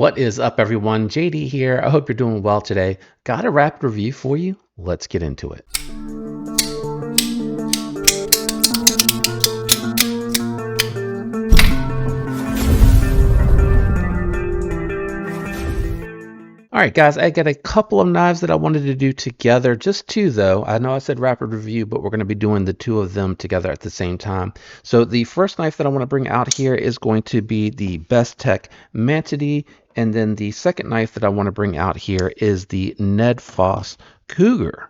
What is up, everyone? JD here. I hope you're doing well today. Got a rapid review for you. Let's get into it. All right, guys, I got a couple of knives that I wanted to do together. Just two, though. I know I said rapid review, but we're going to be doing the two of them together at the same time. So the first knife that I want to bring out here is going to be the Bestech Mantidae. And then the second knife that I want to bring out here is the Ned Foss Cougar.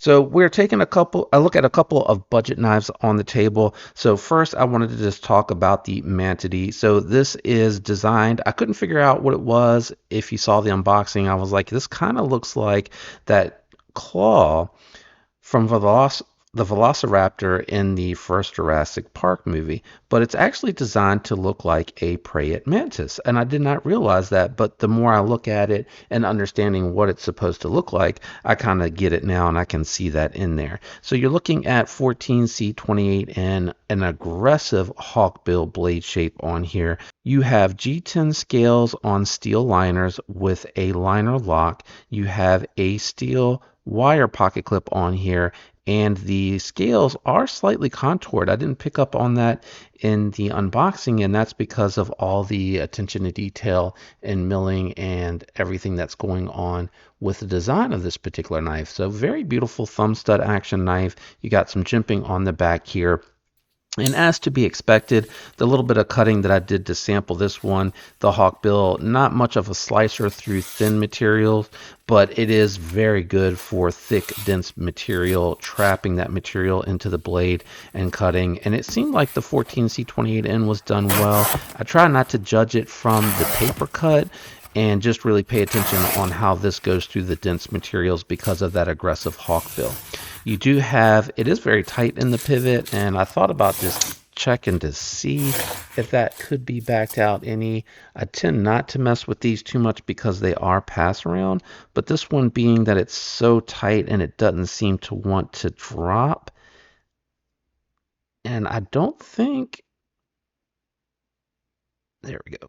So we're taking a look at a couple of budget knives on the table. So first I wanted to just talk about the Mantidae. So this is designed, I couldn't figure out what it was. If you saw the unboxing, I was like, this kind of looks like that claw from the Velociraptor in the first Jurassic Park movie, but it's actually designed to look like a prayed mantis. And I did not realize that, but the more I look at it and understanding what it's supposed to look like, I kind of get it now and I can see that in there. So you're looking at 14C28N, an aggressive hawkbill blade shape on here. You have G10 scales on steel liners with a liner lock. You have a steel wire pocket clip on here, and the scales are slightly contoured. I didn't pick up on that in the unboxing, and that's because of all the attention to detail and milling and everything that's going on with the design of this particular knife. So very beautiful thumb stud action knife. You got some jimping on the back here. And as to be expected, the little bit of cutting that I did to sample this one, the hawkbill, not much of a slicer through thin materials, but it is very good for thick, dense material, trapping that material into the blade and cutting. And it seemed like the 14C28N was done well. I try not to judge it from the paper cut and just really pay attention on how this goes through the dense materials because of that aggressive hawkbill. You do have, it is very tight in the pivot, and I thought about just checking to see if that could be backed out any. I tend not to mess with these too much because they are pass around, but this one being that it's so tight and it doesn't seem to want to drop, and I don't think, there we go.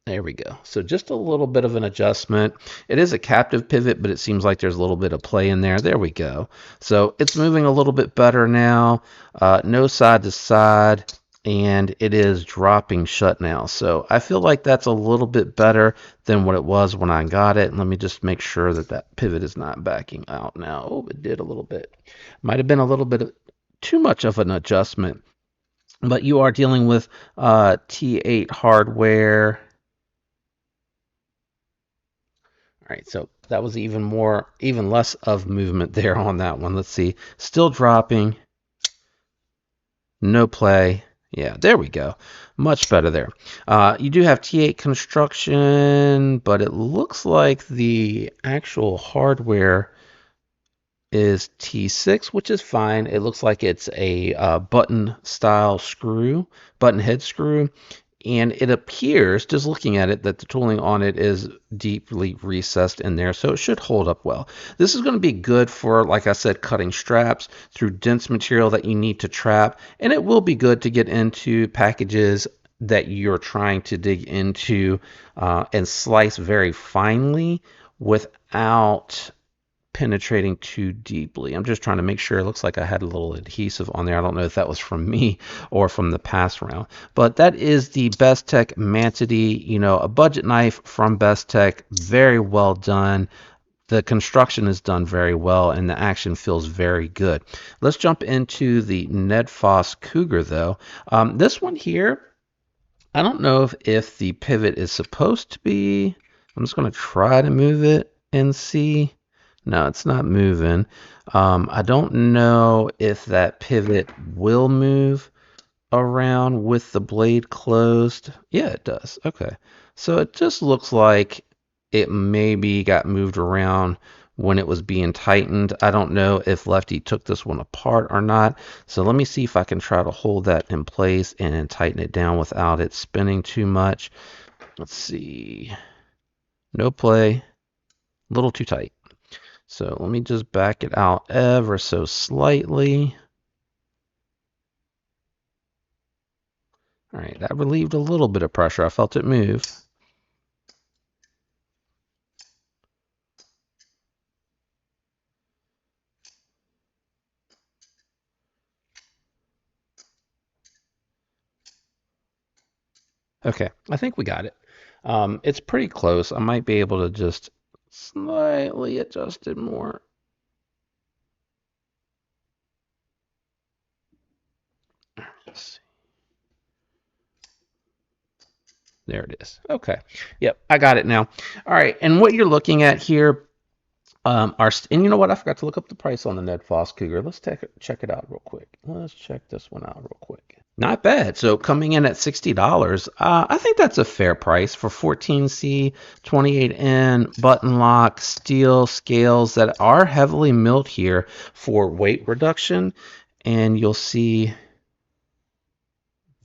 There we go. So just a little bit of an adjustment. It is a captive pivot, but it seems like there's a little bit of play in there. There we go. So it's moving a little bit better now. No side to side, and it is dropping shut now. So I feel like that's a little bit better than what it was when I got it. And let me just make sure that that pivot is not backing out now. Oh, it did a little bit. Might have been a little bit too much of an adjustment. But you are dealing with T8 hardware. All right, so that was even less of movement there on that one. Let's see, still dropping, no play. Yeah, there we go. Much better there. You do have T8 construction, but it looks like the actual hardware is T6, which is fine. It looks like it's a button style screw, button head screw. And it appears, just looking at it, that the tooling on it is deeply recessed in there, so it should hold up well. This is going to be good for, like I said, cutting straps through dense material that you need to trap, and it will be good to get into packages that you're trying to dig into and slice very finely without penetrating too deeply. I'm just trying to make sure. It looks like I had a little adhesive on there. I don't know if that was from me or from the pass round, but that is the Bestech Mantidae, a budget knife from Bestech. Very well done. The construction is done very well and the action feels very good. Let's jump into the Ned Foss Cougar though. This one here, I don't know if the pivot is supposed to be, I'm just going to try to move it and see. No, it's not moving. I don't know if that pivot will move around with the blade closed. Yeah, it does. Okay. So it just looks like it maybe got moved around when it was being tightened. I don't know if Lefty took this one apart or not. So let me see if I can try to hold that in place and tighten it down without it spinning too much. Let's see. No play. A little too tight. So let me just back it out ever so slightly. All right, that relieved a little bit of pressure. I felt it move. Okay, I think we got it. It's pretty close. I might be able to just slightly adjust it more. Let's see. There it is. Okay. Yep, I got it now. All right, and what you're looking at here and you know what? I forgot to look up the price on the Ned Foss Cougar. Let's check it out real quick. Let's check this one out real quick. Not bad. So coming in at $60, I think that's a fair price for 14C, 28N, button lock, steel scales that are heavily milled here for weight reduction. And you'll see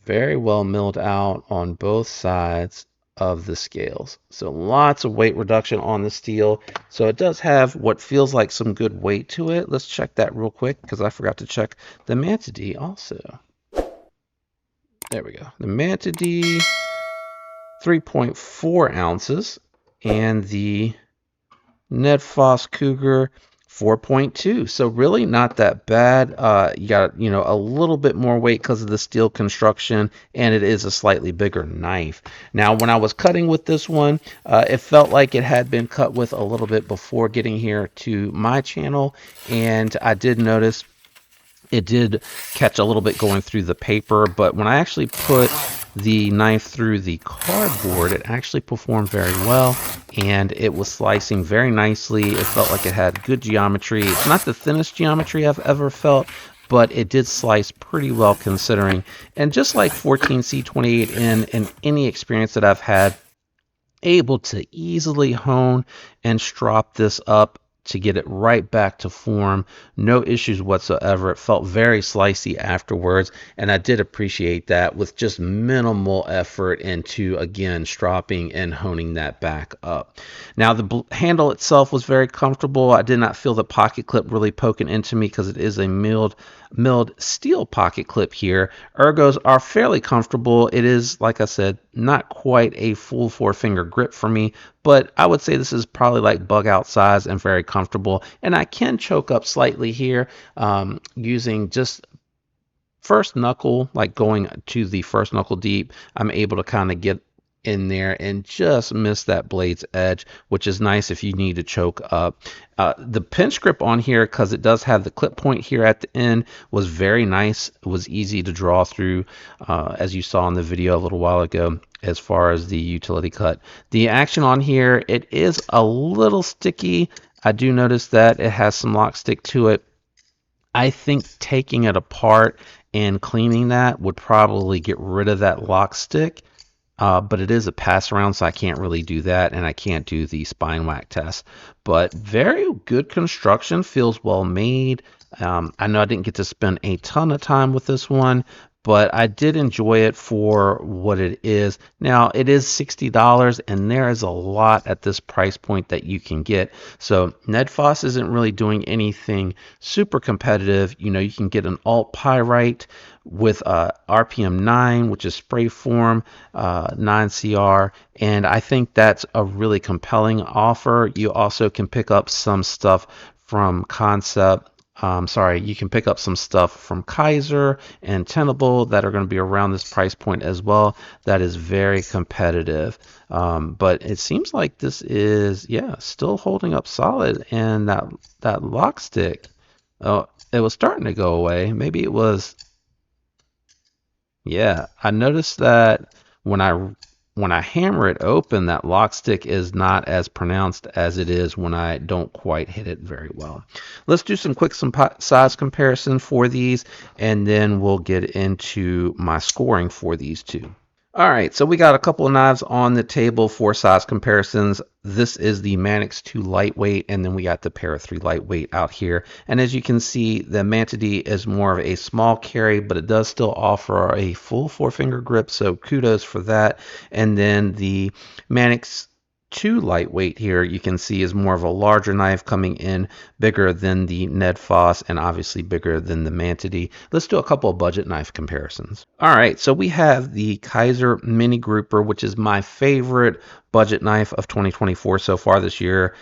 very well milled out on both sides of the scales. So lots of weight reduction on the steel. So it does have what feels like some good weight to it. Let's check that real quick because I forgot to check the Mantidae also. There we go. The Mantidae, 3.4 ounces, and the Ned Foss Cougar, 4.2. So really not that bad. You got, a little bit more weight because of the steel construction, and it is a slightly bigger knife. Now, when I was cutting with this one, it felt like it had been cut with a little bit before getting here to my channel, and I did notice it did catch a little bit going through the paper, but when I actually put the knife through the cardboard, it actually performed very well, and it was slicing very nicely. It felt like it had good geometry. It's not the thinnest geometry I've ever felt, but it did slice pretty well considering. And just like 14C28N and any experience that I've had, able to easily hone and strop this up to get it right back to form. No issues whatsoever. It felt very slicey afterwards, and I did appreciate that with just minimal effort into, again, stropping and honing that back up. Now, the handle itself was very comfortable. I did not feel the pocket clip really poking into me because it is a milled steel pocket clip here. Ergos are fairly comfortable. It is, like I said, not quite a full 4-finger grip for me, but I would say this is probably like bug out size and very comfortable. And I can choke up slightly here using just first knuckle, like going to the first knuckle deep. I'm able to kind of get in there and just miss that blade's edge, which is nice if you need to choke up. The pinch grip on here, because it does have the clip point here at the end, was very nice. It was easy to draw through, as you saw in the video a little while ago, as far as the utility cut. The action on here, it is a little sticky. I do notice that it has some lock stick to it. I think taking it apart and cleaning that would probably get rid of that lock stick. But it is a pass around, so I can't really do that, and I can't do the spine whack test. But very good construction, feels well made. I know I didn't get to spend a ton of time with this one, but I did enjoy it for what it is. Now, it is $60, and there is a lot at this price point that you can get. So Ned Foss isn't really doing anything super competitive. You can get an alt pyrite with RPM 9, which is spray form, 9CR, and I think that's a really compelling offer. You also can pick up some stuff from Concept. You can pick up some stuff from Kaiser and Tenable that are going to be around this price point as well. That is very competitive. But it seems like this is, still holding up solid. And that lock stick, oh, it was starting to go away. Maybe it was, I noticed that when I hammer it open, that lock stick is not as pronounced as it is when I don't quite hit it very well. Let's do some quick size comparison for these, and then we'll get into my scoring for these two. All right, so we got a couple of knives on the table for size comparisons. This is the Manix 2 lightweight, and then we got the Para 3 lightweight out here. And as you can see, the Mantidae is more of a small carry, but it does still offer a full 4-finger grip, so kudos for that. And then the Manix too lightweight here, you can see is more of a larger knife coming in bigger than the Ned Foss and obviously bigger than the Mantidae. Let's do a couple of budget knife comparisons. All right, so we have the Kaiser Mini Grouper, which is my favorite budget knife of 2024 so far this year.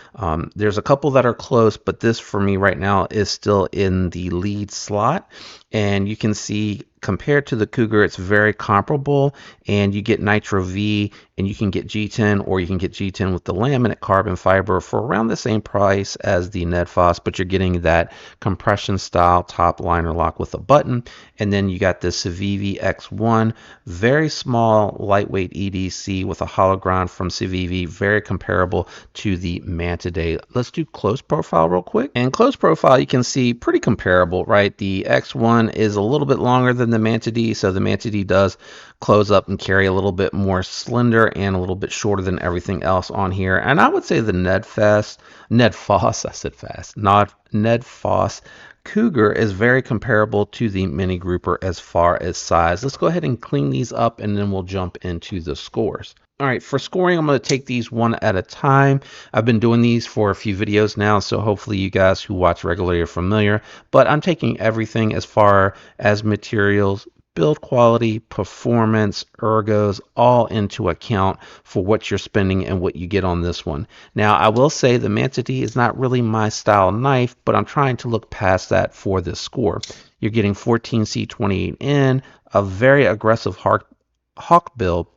There's a couple that are close, but this for me right now is still in the lead slot. And you can see compared to the Cougar, it's very comparable, and you get Nitro V and you can get G10, or you can get G10 with the laminate carbon fiber for around the same price as the Ned Foss, but you're getting that compression style top liner lock with a button. And then you got the Civivi X1, very small lightweight EDC with a hollow grind from Civivi, very comparable to the Mantidae. Let's do close profile real quick. And close profile, you can see pretty comparable, right? The X1 is a little bit longer than the Mantidae, so the Mantidae does close up and carry a little bit more slender and a little bit shorter than everything else on here. And I would say the Ned Foss, I said fast, not Ned Foss Cougar is very comparable to the Mini Grouper as far as size. Let's go ahead and clean these up and then we'll jump into the scores. All right, for scoring, I'm going to take these one at a time. I've been doing these for a few videos now, so hopefully you guys who watch regularly are familiar, but I'm taking everything as far as materials, build quality, performance, ergos, all into account for what you're spending and what you get on this one. Now, I will say the Mantidae is not really my style knife, but I'm trying to look past that for this score. You're getting 14C28N, a very aggressive hawk build.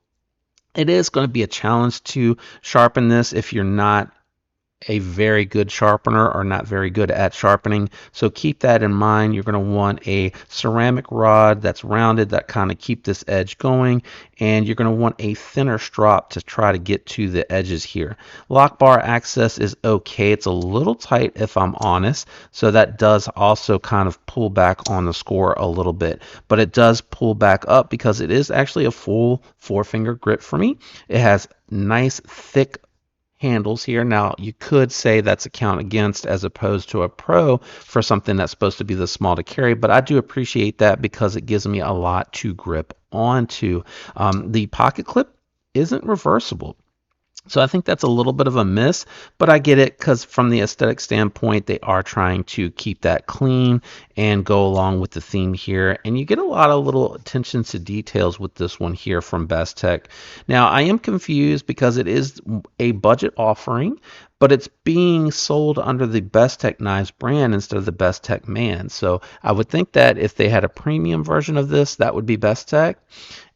It is going to be a challenge to sharpen this if you're not a very good sharpener or not very good at sharpening. So keep that in mind. You're going to want a ceramic rod that's rounded that kind of keep this edge going, and you're going to want a thinner strop to try to get to the edges here. Lock bar access is okay. It's a little tight if I'm honest, so that does also kind of pull back on the score a little bit, but it does pull back up because it is actually a full 4-finger grip for me. It has nice thick handles here. Now you could say that's a count against as opposed to a pro for something that's supposed to be this small to carry, but I do appreciate that because it gives me a lot to grip onto. The pocket clip isn't reversible, so I think that's a little bit of a miss, but I get it because from the aesthetic standpoint, they are trying to keep that clean and go along with the theme here. And you get a lot of little attention to details with this one here from Bestech. Now, I am confused because it is a budget offering, but it's being sold under the Bestech Knives brand instead of the Bestech Man. So I would think that if they had a premium version of this, that would be Bestech.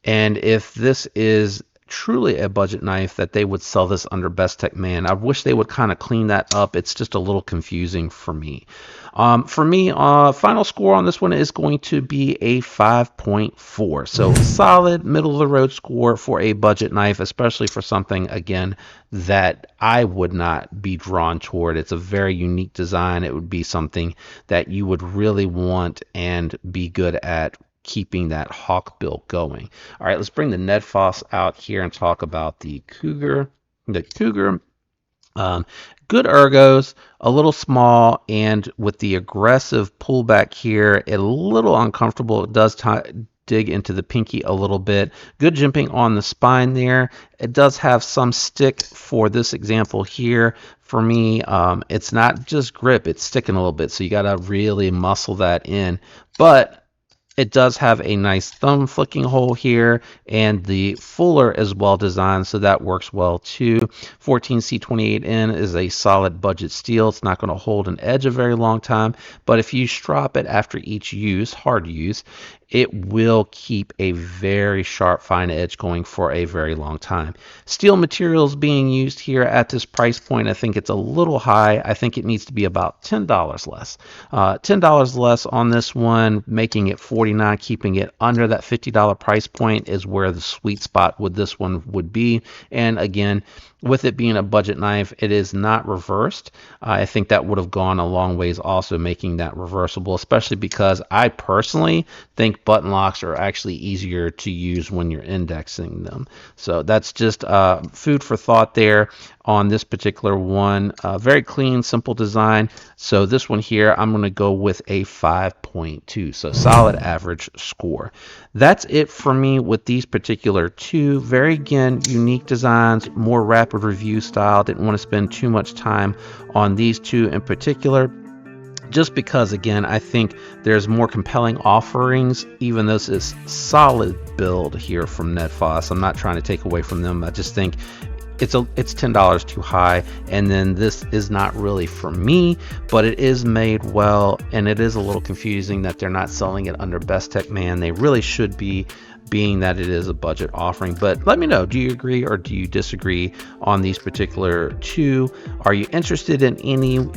And if this is truly a budget knife, that they would sell this under Bestech Man. I wish they would kind of clean that up. It's just a little confusing for me. Final score on this one is going to be a 5.4. So solid middle of the road score for a budget knife, especially for something, again, that I would not be drawn toward. It's a very unique design. It would be something that you would really want and be good at keeping that hawk bill going. All right, let's bring the Ned Foss out here and talk about the Cougar. The Cougar, good ergos, a little small, and with the aggressive pullback here, a little uncomfortable. It does dig into the pinky a little bit. Good jimping on the spine there. It does have some stick for this example here. For me, it's not just grip, it's sticking a little bit, so you got to really muscle that in. But it does have a nice thumb flicking hole here, and the fuller is well designed, so that works well too. 14C28N is a solid budget steel. It's not going to hold an edge a very long time, but if you strop it after each use, hard use, it will keep a very sharp fine edge going for a very long time. Steel materials being used here at this price point, I think it's a little high. I think it needs to be about $10 less. $10 less on this one, making it $49, keeping it under that $50 price point is where the sweet spot with this one would be. And again, with it being a budget knife, it is not reversed. I think that would have gone a long ways also, making that reversible, especially because I personally think button locks are actually easier to use when you're indexing them. So that's just food for thought there. on this particular one. Very clean, simple design. So this one here, I'm going to go with a 5.2. So solid average score. That's it for me with these particular two. Very, again, unique designs, more rapid review style. Didn't want to spend too much time on these two in particular, just because, again, I think there's more compelling offerings. Even though this is solid build here from Netfoss, I'm not trying to take away from them. I just think it's $10 too high, and then this is not really for me, but it is made well, and it is a little confusing that they're not selling it under Best Tech Man. They really should be, being that it is a budget offering. But let me know, do you agree or do you disagree on these particular two? Are you interested in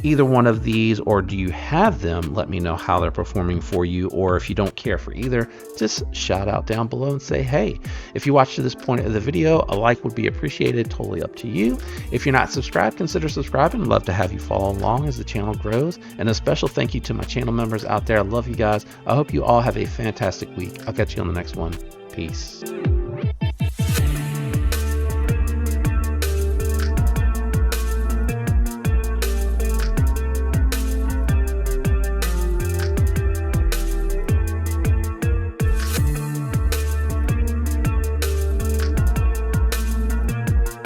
either one of these, or do you have them? Let me know how they're performing for you, or if you don't care for either, just shout out down below and say hey. If you watched to this point of the video, a like would be appreciated. Totally up to you. If you're not subscribed, consider subscribing. I'd love to have you follow along as the channel grows. And a special thank you to my channel members out there. I love you guys. I hope you all have a fantastic week. I'll catch you on the next one. Peace.